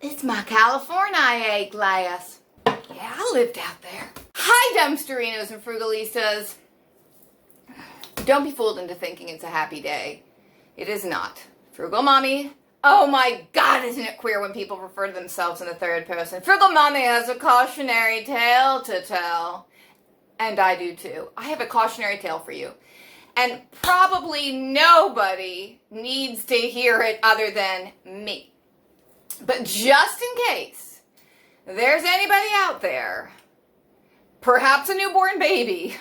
It's my California glass. Yeah, I lived out there. Hi, dumpsterinos and frugalistas. Don't be fooled into thinking it's a happy day. It is not. Frugal mommy. Oh my God, isn't it queer when people refer to themselves in the third person? Frugal mommy has a cautionary tale to tell. And I do too. I have a cautionary tale for you. And probably nobody needs to hear it other than me. But just in case there's anybody out there, perhaps a newborn baby,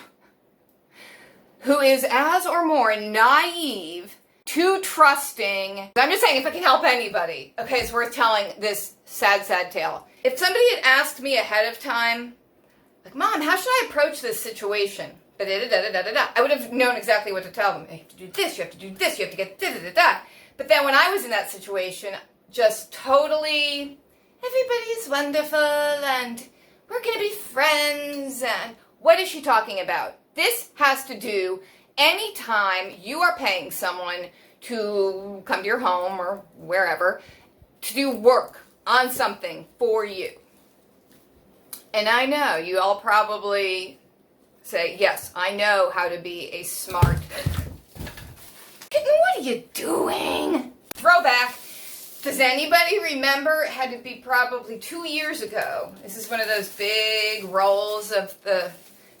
who is as or more naive, too trusting. I'm just saying, if it can help anybody, okay, it's worth telling this sad, sad tale. If somebody had asked me ahead of time, like, Mom, how should I approach this situation? I would have known exactly what to tell them. You have to do this, you have to do this, you have to get da-da-da-da. But then when I was in that situation, just totally, everybody's wonderful and we're going to be friends. And what is she talking about? This has to do anytime you are paying someone to come to your home or wherever to do work on something for you. And I know you all probably say, yes, I know how to be a smart kitten. What are you doing? Throwback. Does anybody remember? It had to be probably 2 years ago. This is one of those big rolls of the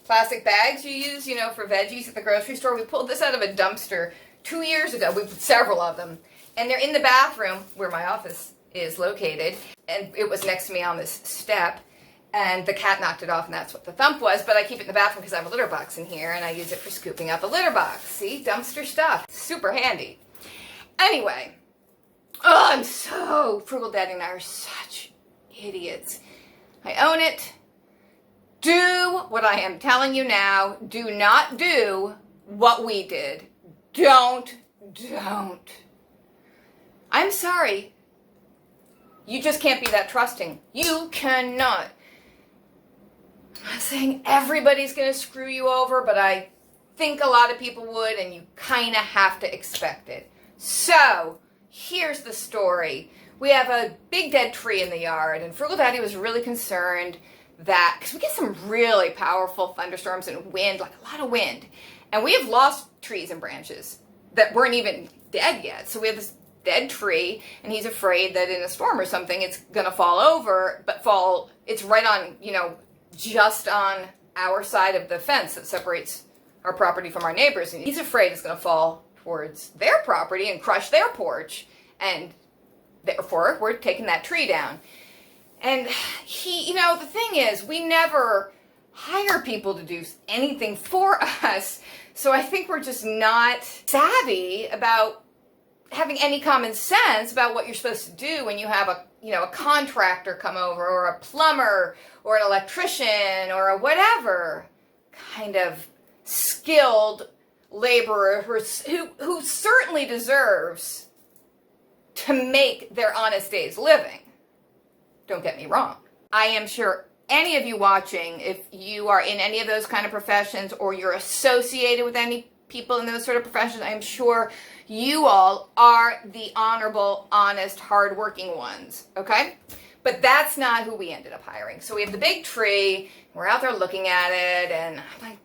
plastic bags you use, for veggies at the grocery store. We pulled this out of a dumpster 2 years ago. We put several of them. And they're in the bathroom where my office is located. And it was next to me on this step. And the cat knocked it off, and that's what the thump was. But I keep it in the bathroom because I have a litter box in here, and I use it for scooping out the litter box. See? Dumpster stuff. Super handy. Anyway. Frugal Daddy and I are such idiots. I own it. Do what I am telling you now. Do not do what we did. Don't. I'm sorry. You just can't be that trusting. You cannot. I'm not saying everybody's going to screw you over, but I think a lot of people would, and you kind of have to expect it. So, here's the story. We have a big dead tree in the yard, and Frugal Daddy was really concerned that, because we get some really powerful thunderstorms and wind, like a lot of wind, and we have lost trees and branches that weren't even dead yet. So we have this dead tree, and he's afraid that in a storm or something, it's going to fall over, it's right on, just on our side of the fence that separates our property from our neighbors, and he's afraid it's going to fall towards their property and crush their porch, and therefore we're taking that tree down. And the thing is, we never hire people to do anything for us, so I think we're just not savvy about having any common sense about what you're supposed to do when you have a contractor come over, or a plumber, or an electrician, or a whatever kind of skilled laborer who certainly deserves to make their honest day's living. Don't get me wrong. I am sure any of you watching, if you are in any of those kind of professions or you're associated with any people in those sort of professions, I'm sure you all are the honorable, honest, hardworking ones, okay? But that's not who we ended up hiring. So we have the big tree, we're out there looking at it, and I'm like,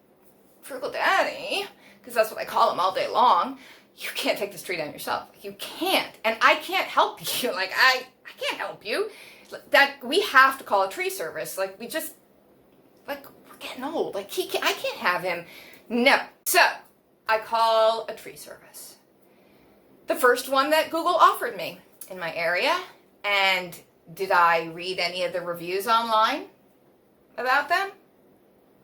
Frugal Daddy, because that's what I call him all day long, you can't take this tree down yourself. You can't. And I can't help you. I can't help you. That we have to call a tree service. We're getting old. I can't have him. No. So, I call a tree service. The first one that Google offered me in my area. And did I read any of the reviews online about them?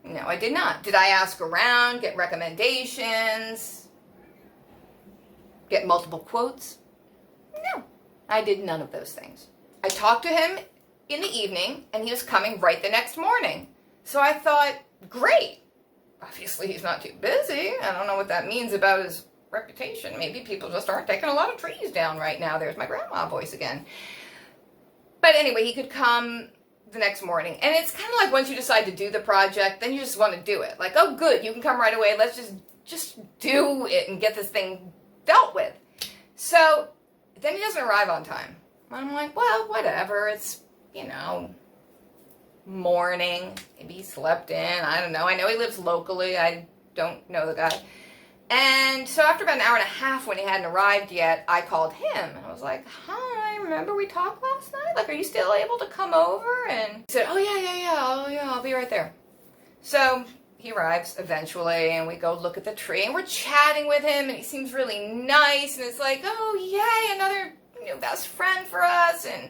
No, I did not. Did I ask around, get recommendations, get multiple quotes? No, I did none of those things. I talked to him in the evening, and he was coming right the next morning. So I thought, great. Obviously, he's not too busy. I don't know what that means about his reputation. Maybe people just aren't taking a lot of trees down right now. There's my grandma voice again. But anyway, he could come the next morning. And it's kind of like once you decide to do the project, then you just want to do it. Oh, good, you can come right away. Let's just do it and get this thing dealt with. So then he doesn't arrive on time. I'm like, well, whatever. It's, morning. Maybe he slept in. I don't know. I know he lives locally. I don't know the guy. And so after about an hour and a half, when he hadn't arrived yet, I called him. And I was like, hi, remember we talked last night? Like, are you still able to come over? And he said, oh, yeah, I'll be right there. So he arrives eventually, and we go look at the tree, and we're chatting with him, and he seems really nice, and it's like, oh, yay, another best friend for us, and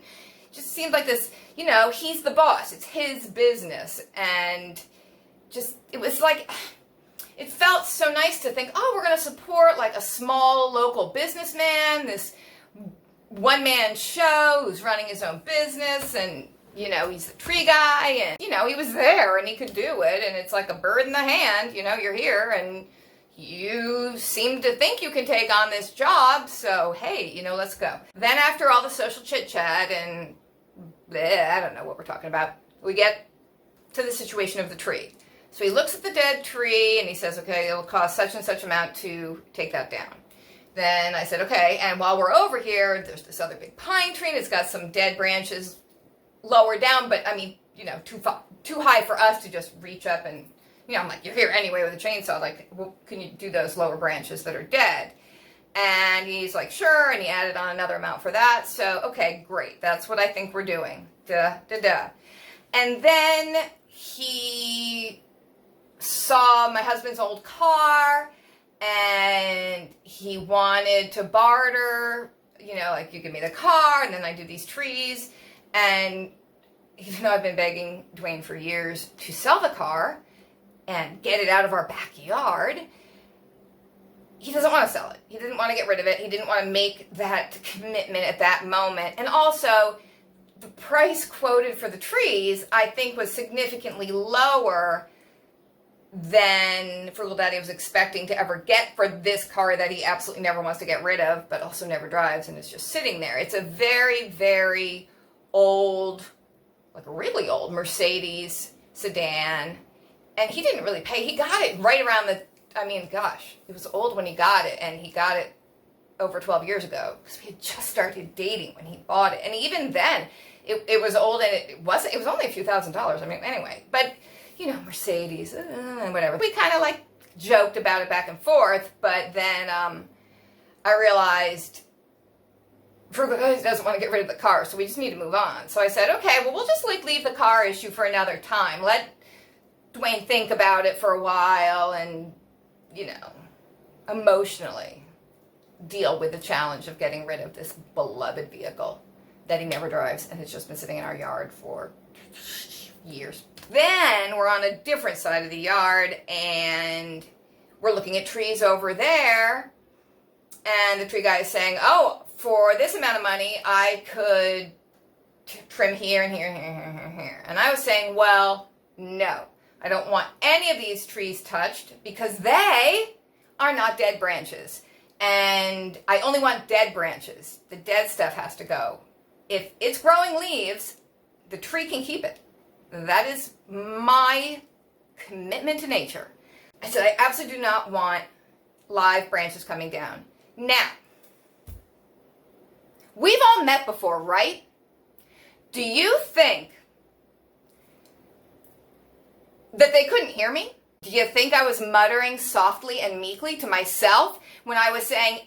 just seemed like this, he's the boss. It's his business, and just, it was like, it felt so nice to think, oh, we're going to support like a small local businessman, this one-man show who's running his own business, and he's the tree guy, and, he was there, and he could do it, and it's like a bird in the hand, you're here, and you seem to think you can take on this job, so, hey, let's go. Then after all the social chit-chat, and I don't know what we're talking about, we get to the situation of the tree. So he looks at the dead tree, and he says, okay, it'll cost such and such amount to take that down. Then I said, okay, and while we're over here, there's this other big pine tree, and it's got some dead branches lower down, but too high for us to just reach up and, I'm like, you're here anyway with a chainsaw, like, well, can you do those lower branches that are dead? And he's like, sure, and he added on another amount for that, so, okay, great, that's what I think we're doing, And then he saw my husband's old car, and he wanted to barter, like, you give me the car, and then I do these trees. And even though I've been begging Dwayne for years to sell the car and get it out of our backyard, he doesn't want to sell it. He didn't want to get rid of it. He didn't want to make that commitment at that moment. And also, the price quoted for the trees, I think, was significantly lower than Frugal Daddy was expecting to ever get for this car that he absolutely never wants to get rid of, but also never drives, and is just sitting there. It's a very, very old, like really old Mercedes sedan, and he didn't really pay. He got it right around it was old when he got it, and he got it over 12 years ago, because we had just started dating when he bought it, and even then, it was old, and it was only a few $1,000s, anyway, but, Mercedes, whatever. We kind of, like, joked about it back and forth, but then, I realized Frugal doesn't want to get rid of the car, so we just need to move on. So I said, okay, well, we'll just leave the car issue for another time. Let Dwayne think about it for a while and, emotionally deal with the challenge of getting rid of this beloved vehicle that he never drives and has just been sitting in our yard for years. Then we're on a different side of the yard, and we're looking at trees over there, and the tree guy is saying, oh, for this amount of money, I could trim here and here and here and here and here. And I was saying, well, no. I don't want any of these trees touched because they are not dead branches. And I only want dead branches. The dead stuff has to go. If it's growing leaves, the tree can keep it. That is my commitment to nature. I said, I absolutely do not want live branches coming down. Now, we've all met before, right? Do you think that they couldn't hear me? Do you think I was muttering softly and meekly to myself when I was saying,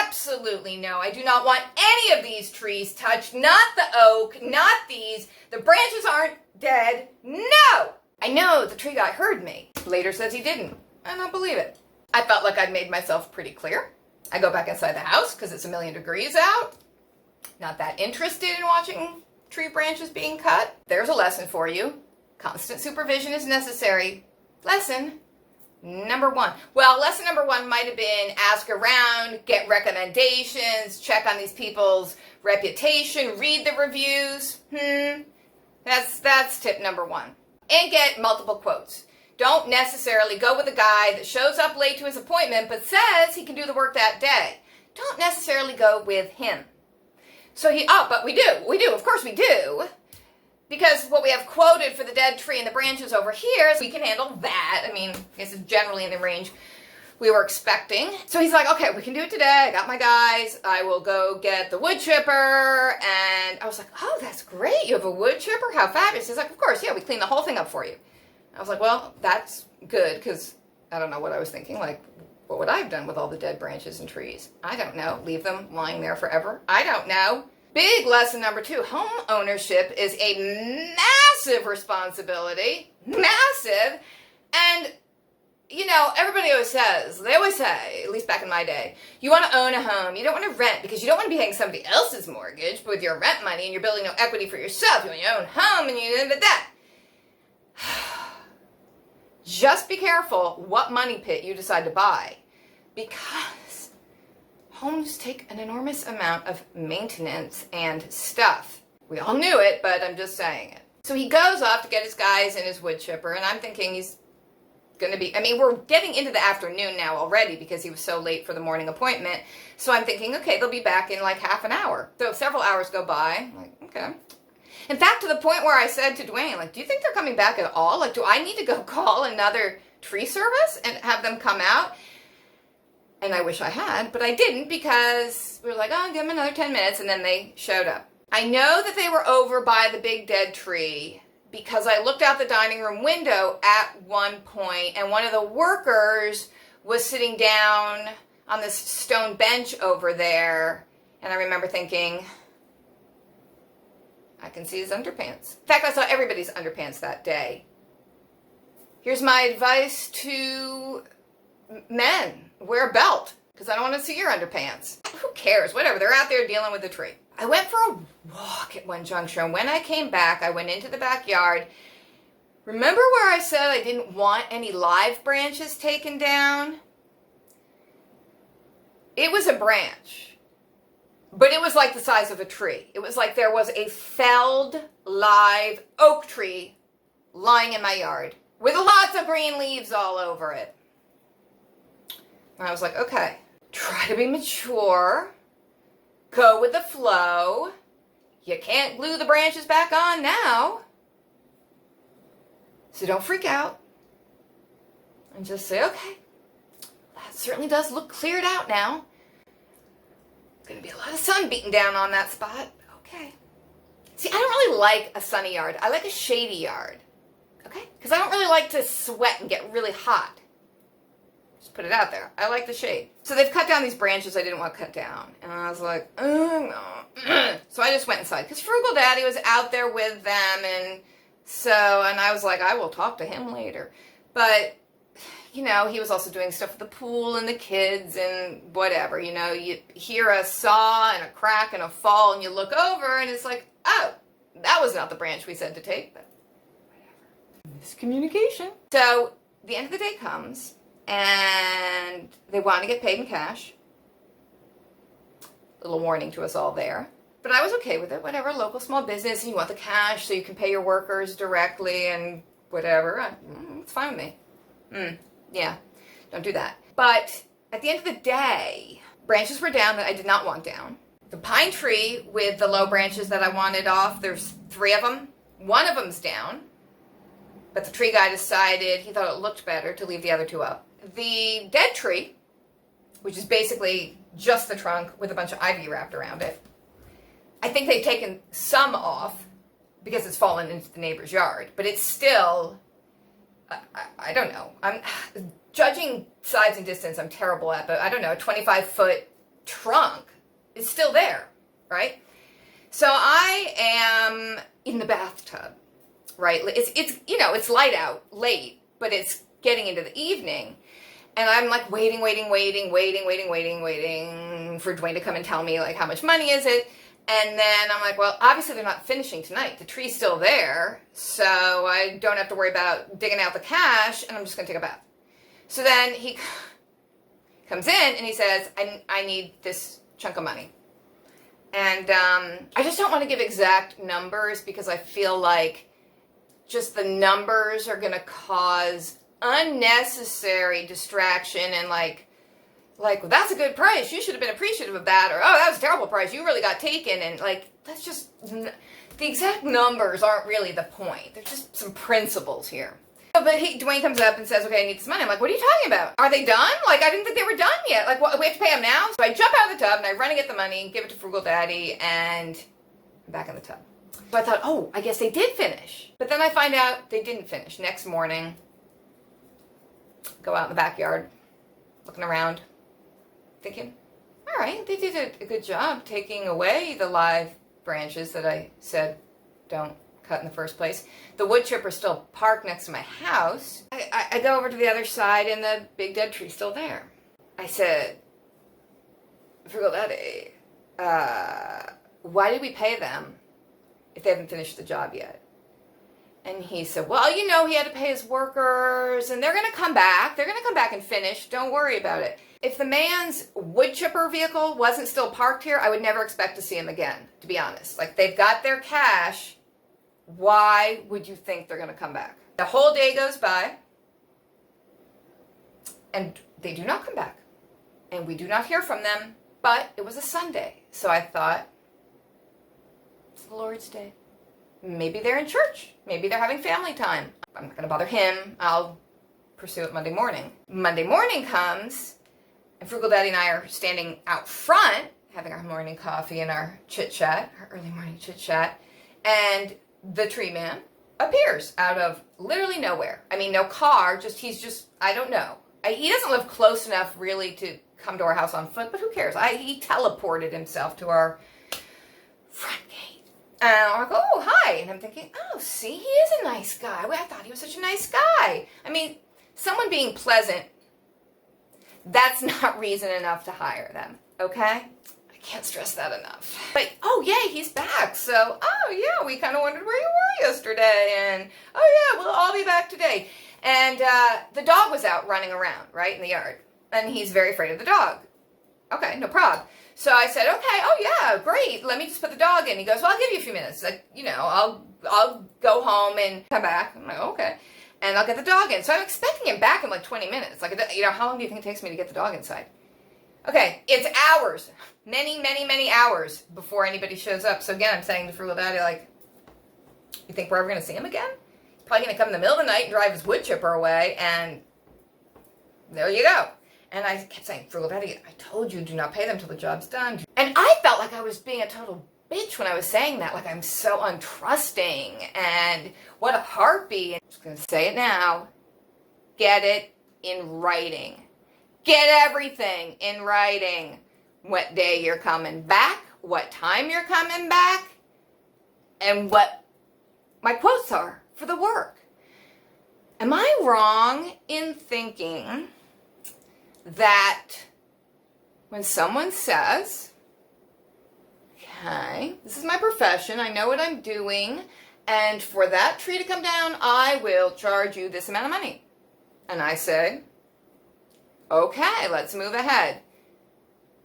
absolutely no, I do not want any of these trees touched, not the oak, not these, the branches aren't dead, no! I know the tree guy heard me. Later says he didn't. I don't believe it. I felt like I'd made myself pretty clear. I go back inside the house because it's 1,000,000 degrees out. Not that interested in watching tree branches being cut. There's a lesson for you. Constant supervision is necessary. Lesson number 1. Well, lesson number 1 might have been ask around, get recommendations, check on these people's reputation, read the reviews. That's tip number 1. And get multiple quotes. Don't necessarily go with a guy that shows up late to his appointment but says he can do the work that day. Don't necessarily go with him. So but we do, of course we do. Because what we have quoted for the dead tree and the branches over here is we can handle that. I mean, I guess it's generally in the range we were expecting. So he's like, okay, we can do it today. I got my guys. I will go get the wood chipper. And I was like, oh, that's great. You have a wood chipper? How fabulous. He's like, of course, yeah, we clean the whole thing up for you. I was like, well, that's good, because I don't know what I was thinking. Like, what would I have done with all the dead branches and trees? I don't know. Leave them lying there forever? I don't know. Big lesson number 2, home ownership is a massive responsibility. Massive. And, you know, everybody always says, they always say, at least back in my day, you want to own a home. You don't want to rent because you don't want to be paying somebody else's mortgage with your rent money, and you're building no equity for yourself. You want your own home, and you did that. Just be careful what money pit you decide to buy, because homes take an enormous amount of maintenance and stuff. We all knew it, but I'm just saying it. So he goes off to get his guys and his wood chipper, and I'm thinking he's going to be, I mean, we're getting into the afternoon now already because he was so late for the morning appointment. So I'm thinking, okay, they'll be back in like half an hour. So several hours go by. I'm like, okay. In fact, to the point where I said to Dwayne, like, do you think they're coming back at all? Like, do I need to go call another tree service and have them come out? And I wish I had, but I didn't, because we were like, oh, give them another 10 minutes, and then they showed up. I know that they were over by the big dead tree because I looked out the dining room window at one point, and one of the workers was sitting down on this stone bench over there, and I remember thinking, I can see his underpants. In fact, I saw everybody's underpants that day. Here's my advice to men. Wear a belt, because I don't want to see your underpants. Who cares? Whatever. They're out there dealing with the tree. I went for a walk at one juncture, and when I came back, I went into the backyard. Remember where I said I didn't want any live branches taken down? It was a branch. But it was like the size of a tree. It was like there was a felled live oak tree lying in my yard with lots of green leaves all over it. And I was like, okay, try to be mature. Go with the flow. You can't glue the branches back on now. So don't freak out. And just say, okay, that certainly does look cleared out now. Going to be a lot of sun beating down on that spot. Okay. See, I don't really like a sunny yard. I like a shady yard. Okay? Because I don't really like to sweat and get really hot. Just put it out there. I like the shade. So they've cut down these branches I didn't want to cut down. And I was like, oh, no. So I just went inside. Because Frugal Daddy was out there with them. And I was like, I will talk to him later. But you know, he was also doing stuff with the pool and the kids and whatever. You know, you hear a saw and a crack and a fall, and you look over, and it's like, oh, that was not the branch we said to take, but whatever. Miscommunication. So the end of the day comes, and they want to get paid in cash. Little warning to us all there. But I was okay with it. Whatever, local small business, and you want the cash so you can pay your workers directly and whatever. It's fine with me. Yeah, don't do that. But at the end of the day, branches were down that I did not want down. The pine tree with the low branches that I wanted off, there's 3 of them. One of them's down, but the tree guy decided he thought it looked better to leave the other 2 up. The dead tree, which is basically just the trunk with a bunch of ivy wrapped around it, I think they've taken some off because it's fallen into the neighbor's yard, but it's still, I don't know. I'm judging size and distance. I'm terrible at, but I don't know. A 25-foot trunk is still there, right? So I am in the bathtub, right? It's you know, it's light out, late, but it's getting into the evening, and I'm like waiting for Dwayne to come and tell me like how much money is it. And then I'm like, well, obviously they're not finishing tonight. The tree's still there, so I don't have to worry about digging out the cash, and I'm just going to take a bath. So then he comes in, and he says, I need this chunk of money. And I just don't want to give exact numbers because I feel like just the numbers are going to cause unnecessary distraction and like, well, that's a good price. You should have been appreciative of that. Or, oh, that was a terrible price. You really got taken. And, like, that's just, the exact numbers aren't really the point. There's just some principles here. But Dwayne comes up and says, okay, I need this money. I'm like, what are you talking about? Are they done? Like, I didn't think they were done yet. Like, what, we have to pay them now? So I jump out of the tub and I run to get the money, give it to Frugal Daddy, and I'm back in the tub. So I thought, oh, I guess they did finish. But then I find out they didn't finish. Next morning, go out in the backyard, looking around, thinking, all right, they did a good job taking away the live branches that I said don't cut in the first place. The wood chipper's still parked next to my house. I go over to the other side and the big dead tree's still there. I said, Frugal Daddy, why did we pay them if they haven't finished the job yet? And he said, well, you know, he had to pay his workers and they're going to come back. They're going to come back and finish. Don't worry about it. If the man's wood chipper vehicle wasn't still parked here, I would never expect to see him again, to be honest. Like, they've got their cash. Why would you think they're going to come back? The whole day goes by, and they do not come back. And we do not hear from them, but it was a Sunday. So I thought, it's the Lord's Day. Maybe they're in church. Maybe they're having family time. I'm not going to bother him. I'll pursue it Monday morning. Monday morning comes, and Frugal Daddy and I are standing out front, having our morning coffee and our chit-chat, our early morning chit-chat, and the tree man appears out of literally nowhere. I mean, no car, he's just, I don't know. He doesn't live close enough really to come to our house on foot, but who cares? He teleported himself to our front gate. And I'm like, oh, hi. And I'm thinking, oh, see, he is a nice guy. I thought he was such a nice guy. I mean, someone being pleasant, that's not reason enough to hire them, okay? Can't stress that enough. But, oh, yay, he's back. So, oh, yeah, we kind of wondered where you were yesterday. And, oh, yeah, we'll all be back today. And the dog was out running around, right, in the yard. And he's very afraid of the dog. Okay, no problem. So I said, okay, oh, yeah, great. Let me just put the dog in. He goes, well, I'll give you a few minutes. Like, you know, I'll go home and come back. I'm like, okay. And I'll get the dog in. So I'm expecting him back in like 20 minutes. Like, you know, how long do you think it takes me to get the dog inside? Okay, it's hours, many, many, many hours before anybody shows up. So again, I'm saying to Frugal Daddy, like, you think we're ever going to see him again? He's probably going to come in the middle of the night and drive his wood chipper away, and there you go. And I kept saying, Frugal Daddy, I told you, do not pay them till the job's done. And I felt like I was being a total bitch when I was saying that, like I'm so untrusting, and what a harpy. I'm just going to say it now. Get it in writing. Get everything in writing. What day you're coming back, what time you're coming back, and what my quotes are for the work. Am I wrong in thinking that when someone says, okay, this is my profession, I know what I'm doing, and for that tree to come down, I will charge you this amount of money. And I say, okay, let's move ahead.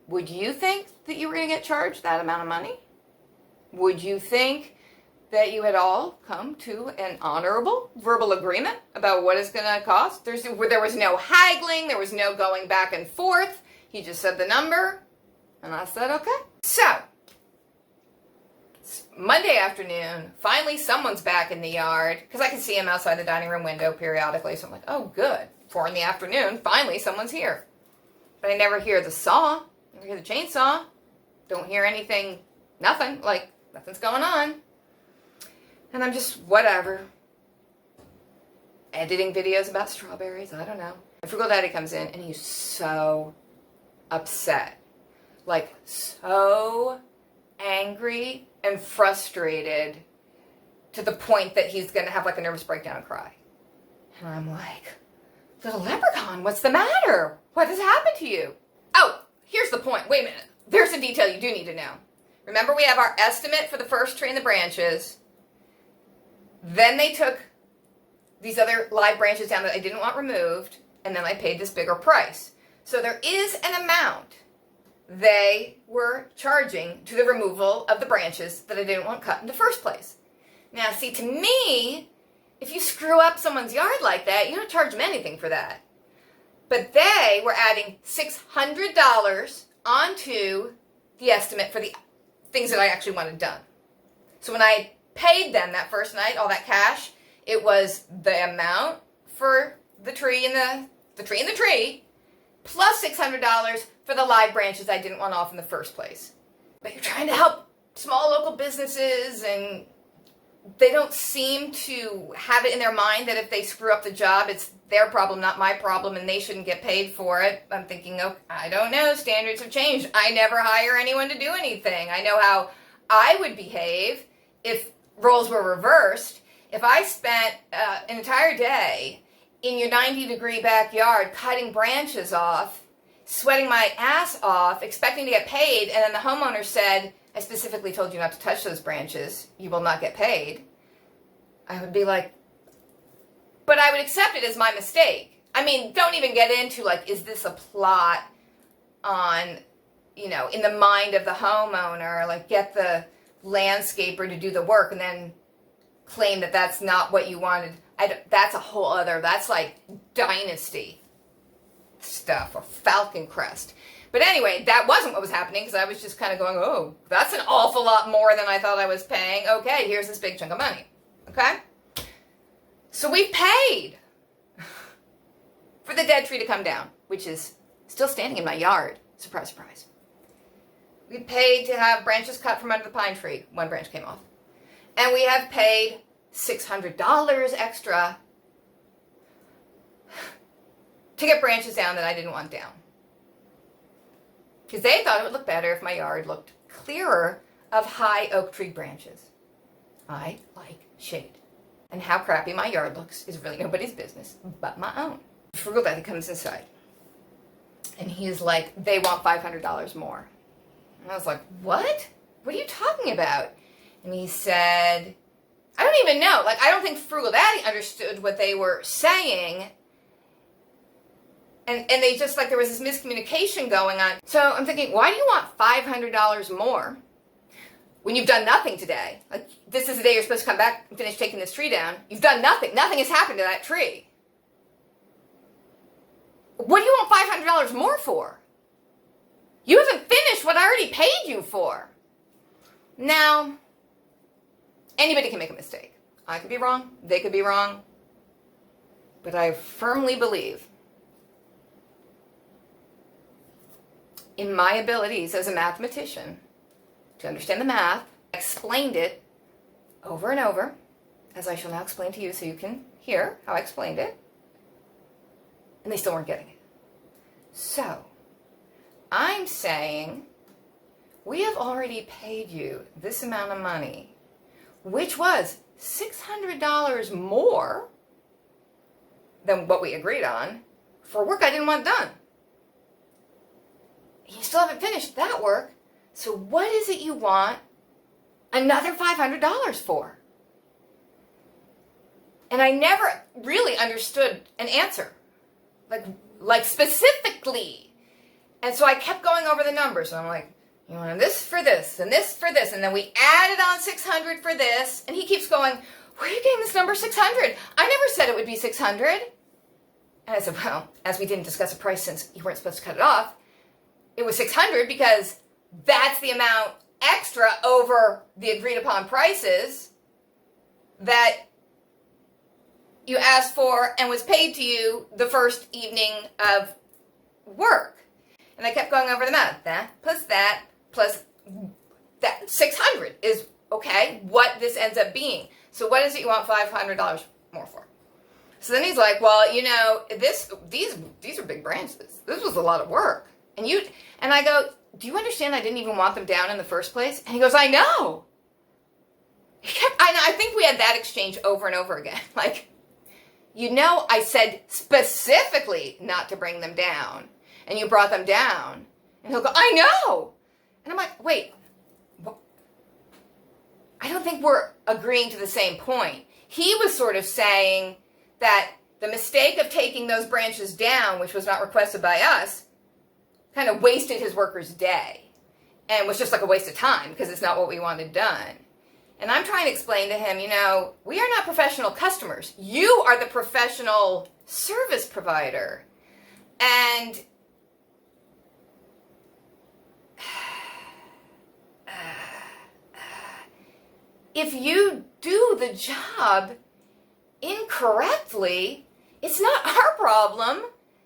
Would you think that you were going to get charged that amount of money? Would you think that you had all come to an honorable verbal agreement about what it's going to cost? There was no haggling. There was no going back and forth. He just said the number, and I said, okay. So, it's Monday afternoon, finally someone's back in the yard, because I can see him outside the dining room window periodically, so I'm like, oh, good. 4 in the afternoon, finally someone's here. But I never hear the saw, I never hear the chainsaw, don't hear anything, nothing, like nothing's going on. And I'm just, whatever, editing videos about strawberries, I don't know. And Frugal Daddy comes in and he's so upset, like so angry and frustrated to the point that he's going to have like a nervous breakdown and cry. And I'm like, little leprechaun, what's the matter? What has happened to you? Oh, here's the point. Wait a minute. There's a detail you do need to know. Remember, we have our estimate for the first tree and the branches. Then they took these other live branches down that I didn't want removed, and then I paid this bigger price. So there is an amount they were charging to the removal of the branches that I didn't want cut in the first place. Now, see, to me, if you screw up someone's yard like that, you don't charge them anything for that. But they were adding $600 onto the estimate for the things that I actually wanted done. So when I paid them that first night, all that cash, it was the amount for the tree and the tree, plus $600 for the live branches I didn't want off in the first place. But you're trying to help small local businesses, and they don't seem to have it in their mind that if they screw up the job, it's their problem, not my problem, and they shouldn't get paid for it. I'm thinking, oh, I don't know, standards have changed. I never hire anyone to do anything. I know how I would behave if roles were reversed. If I spent an entire day in your 90-degree backyard cutting branches off, sweating my ass off, expecting to get paid, and then the homeowner said, I specifically told you not to touch those branches, you will not get paid, I would be like, but I would accept it as my mistake. I mean, don't even get into like, is this a plot on, you know, in the mind of the homeowner, like get the landscaper to do the work and then claim that that's not what you wanted. That's a whole other, that's like dynasty stuff or Falcon Crest. But anyway, that wasn't what was happening because I was just kind of going, oh, that's an awful lot more than I thought I was paying. Okay, here's this big chunk of money. Okay? So we paid for the dead tree to come down, which is still standing in my yard. Surprise, surprise. We paid to have branches cut from under the pine tree. One branch came off. And we have paid $600 extra to get branches down that I didn't want down. Because they thought it would look better if my yard looked clearer of high oak tree branches. I like shade. And how crappy my yard looks is really nobody's business but my own. Frugal Daddy comes inside. And he's like, they want $500 more. And I was like, what? What are you talking about? And he said, I don't even know. Like, I don't think Frugal Daddy understood what they were saying. And they just, like, there was this miscommunication going on. So I'm thinking, why do you want $500 more when you've done nothing today? Like, this is the day you're supposed to come back and finish taking this tree down. You've done nothing. Nothing has happened to that tree. What do you want $500 more for? You haven't finished what I already paid you for. Now, anybody can make a mistake. I could be wrong. They could be wrong. But I firmly believe in my abilities as a mathematician to understand the math. I explained it over and over, as I shall now explain to you so you can hear how I explained it. And they still weren't getting it. So, I'm saying we have already paid you this amount of money, which was $600 more than what we agreed on for work I didn't want done. You still haven't finished that work, so what is it you want another $500 for? And I never really understood an answer, like specifically. And so I kept going over the numbers, and I'm like, you want this for this, and this for this, and then we added on $600 for this, and he keeps going, where are you getting this number 600? I never said it would be 600. And I said, well, as we didn't discuss a price since you weren't supposed to cut it off, it was 600 because that's the amount extra over the agreed upon prices that you asked for and was paid to you the first evening of work. And I kept going over the math. That plus that 600 is, okay, what this ends up being. So what is it you want $500 more for? So then he's like, well, you know, these are big branches. This was a lot of work. And I go, do you understand I didn't even want them down in the first place? And he goes, I know. I think we had that exchange over and over again. Like, you know, I said specifically not to bring them down, and you brought them down. And he'll go, I know. And I'm like, wait, what? I don't think we're agreeing to the same point. He was sort of saying that the mistake of taking those branches down, which was not requested by us, kind of wasted his worker's day and was just like a waste of time because it's not what we wanted done. And I'm trying to explain to him, you know, we are not professional customers. You are the professional service provider. And if you do the job incorrectly, It's not our problem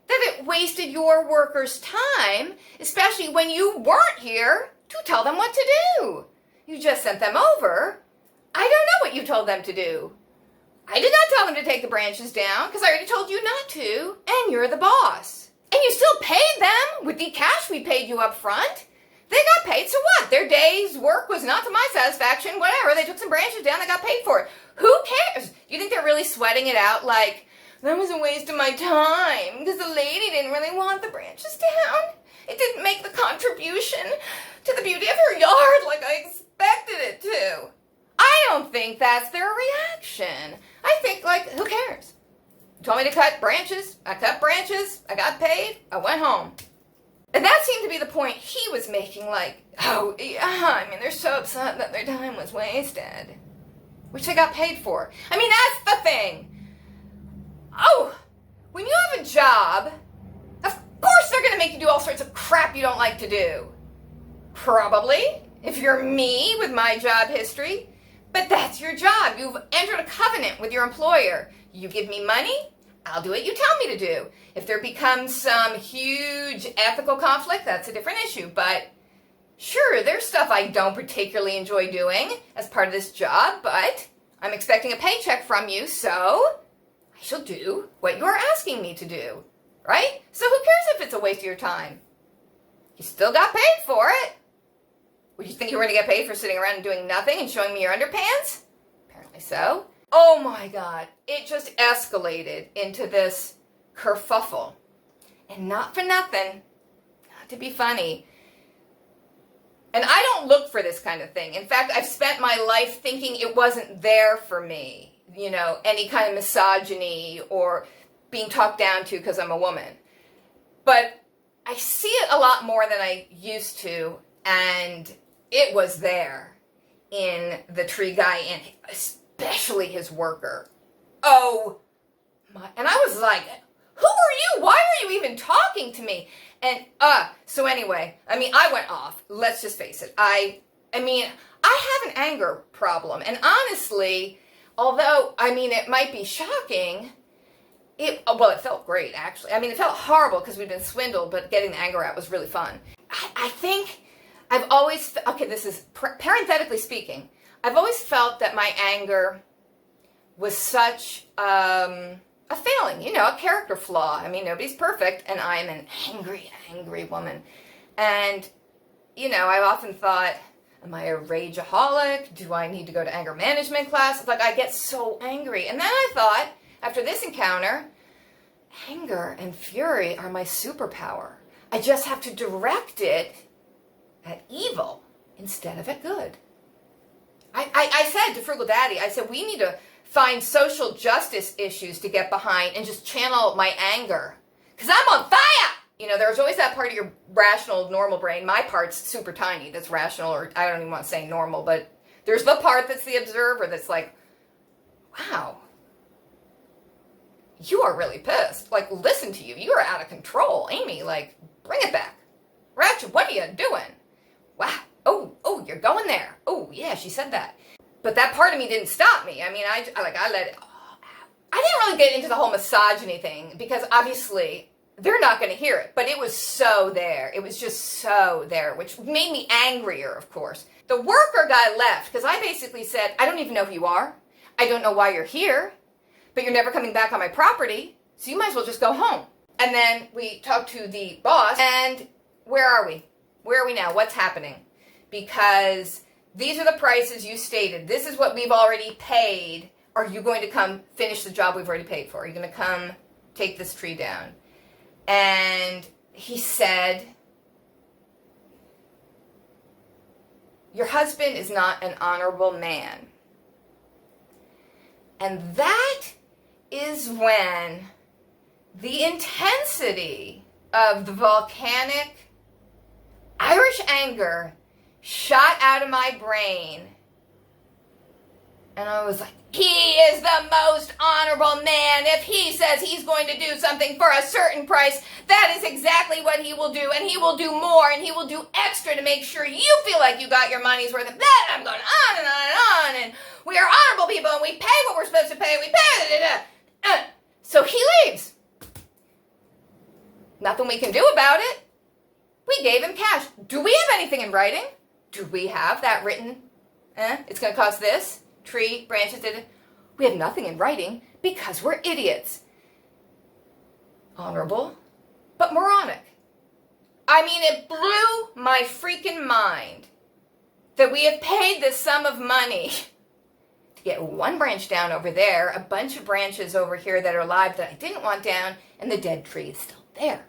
that it wasted your workers' time, especially when you weren't here to tell them what to do. You just sent them over. I don't know what you told them to do. I did not tell them to take the branches down because I already told you not to, and you're the boss. And you still paid them with the cash we paid you up front. They got paid, so what? Their day's work was not to my satisfaction, whatever. They took some branches down, they got paid for it. Who cares? You think they're really sweating it out like, that was a waste of my time because the lady didn't really want the branches down? It didn't make the contribution to the beauty of her yard like I expected it to. I don't think that's their reaction. I think, like, who cares? You told me to cut branches. I cut branches. I got paid. I went home. And that seemed to be the point he was making, like, oh, yeah, I mean, they're so upset that their time was wasted, which they got paid for. I mean, that's the thing. Oh, when you have a job, of course they're going to make you do all sorts of crap you don't like to do. Probably, if you're me with my job history. But that's your job. You've entered a covenant with your employer. You give me money, I'll do what you tell me to do. If there becomes some huge ethical conflict, that's a different issue. But sure, there's stuff I don't particularly enjoy doing as part of this job, but I'm expecting a paycheck from you, so I shall do what you're asking me to do, right? So who cares if it's a waste of your time? You still got paid for it. Would you think you were going to get paid for sitting around and doing nothing and showing me your underpants? Apparently so. Oh my God, it just escalated into this kerfuffle. And not for nothing, not to be funny. And I don't look for this kind of thing. In fact, I've spent my life thinking it wasn't there for me. You know, any kind of misogyny or being talked down to because I'm a woman. But I see it a lot more than I used to, and it was there in the tree guy and especially his worker. Oh my, and I was like, who are you? Why are you even talking to me? And, so anyway, I mean, I went off. Let's just face it. I mean, I have an anger problem. And honestly, although, I mean, it might be shocking, it felt great, actually. I mean, it felt horrible because we'd been swindled, but getting the anger out was really fun. I think I've always, this is parenthetically speaking, I've always felt that my anger was such a failing, you know, a character flaw. I mean, nobody's perfect, and I'm an angry, angry woman. And, you know, I've often thought, am I a rageaholic? Do I need to go to anger management class? Like, I get so angry. And then I thought, after this encounter, anger and fury are my superpower. I just have to direct it at evil instead of at good. I said to Frugal Daddy, I said, we need to find social justice issues to get behind and just channel my anger. Because I'm on fire! You know, there's always that part of your rational, normal brain. My part's super tiny that's rational, or I don't even want to say normal, but there's the part that's the observer that's like, wow, you are really pissed. Like, listen to you. You are out of control. Amy, like, bring it back. Ratchet, what are you doing? Wow. Oh, you're going there. Oh, yeah, she said that. But that part of me didn't stop me. I mean, I let it all out. I didn't really get into the whole misogyny thing because obviously they're not going to hear it. But it was so there. It was just so there, which made me angrier, of course. The worker guy left because I basically said, I don't even know who you are. I don't know why you're here. But you're never coming back on my property, so you might as well just go home. And then we talked to the boss, and where are we? Where are we now? What's happening? Because these are the prices you stated. This is what we've already paid. Are you going to come finish the job we've already paid for? Are you going to come take this tree down? And he said, your husband is not an honorable man. And that is when the intensity of the volcanic Irish anger shot out of my brain. And I was like, he is the most honorable man. If he says he's going to do something for a certain price, that is exactly what he will do. And he will do more, and he will do extra to make sure you feel like you got your money's worth. And that I'm going on and on and on. And we are honorable people, and we pay what we're supposed to pay. We pay. So he leaves. Nothing we can do about it. We gave him cash. Do we have anything in writing? Do we have that written? It's going to cost this. Tree, branches, we have nothing in writing because we're idiots. Honorable, but moronic. I mean, it blew my freaking mind that we have paid this sum of money to get one branch down over there, a bunch of branches over here that are alive that I didn't want down, and the dead tree is still there.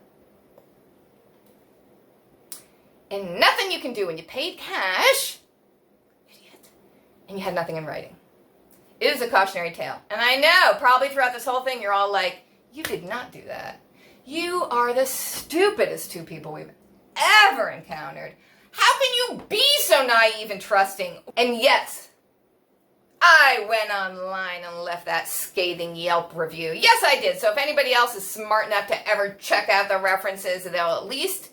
And nothing you can do when you paid cash, idiot, and you had nothing in writing. It is a cautionary tale. And I know, probably throughout this whole thing, you're all like, you did not do that. You are the stupidest two people we've ever encountered. How can you be so naive and trusting? And yes, I went online and left that scathing Yelp review. Yes, I did. So if anybody else is smart enough to ever check out the references, they'll at least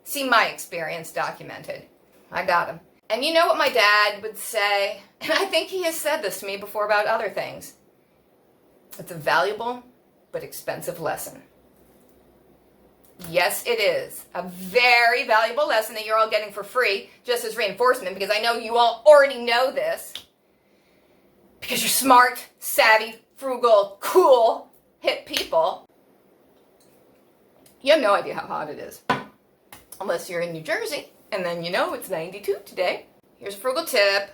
see my experience documented. I got him. And you know what my dad would say? And I think he has said this to me before about other things. It's a valuable but expensive lesson. Yes, it is. A very valuable lesson that you're all getting for free, just as reinforcement, because I know you all already know this. Because you're smart, savvy, frugal, cool, hip people. You have no idea how hot it is. Unless you're in New Jersey, and then you know it's 92 today. Here's a frugal tip.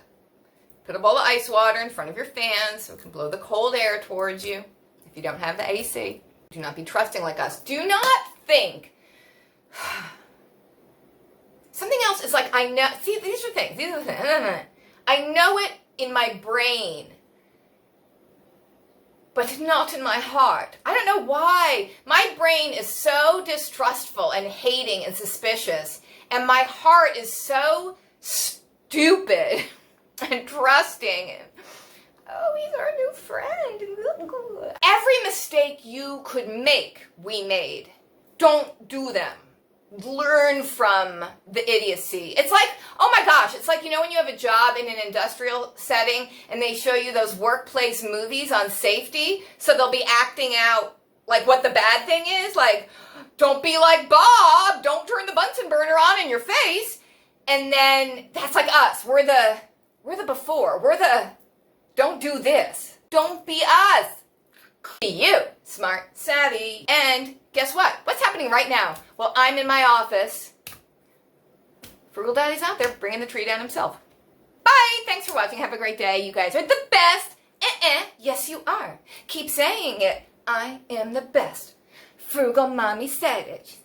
Put a bowl of ice water in front of your fan so it can blow the cold air towards you. If you don't have the AC, do not be trusting like us. Do not think. Something else is like, I know, see, these are things. I know it in my brain, but not in my heart. I don't know why. My brain is so distrustful and hating and suspicious, and my heart is so stupid and trusting. Oh, he's our new friend. Every mistake you could make, we made. Don't do them. Learn from the idiocy. It's like, oh my gosh, it's like, you know when you have a job in an industrial setting and they show you those workplace movies on safety, so they'll be acting out like what the bad thing is, like, don't be like Bob, don't turn the Bunsen burner on in your face. And then that's like us. We're the before. We're the don't do this. Don't be us. Be you. Smart, savvy. And guess what? What's happening right now? Well, I'm in my office. Frugal Daddy's out there bringing the tree down himself. Bye. Thanks for watching. Have a great day. You guys are the best. Yes, you are. Keep saying it. I am the best. Frugal Mommy said it.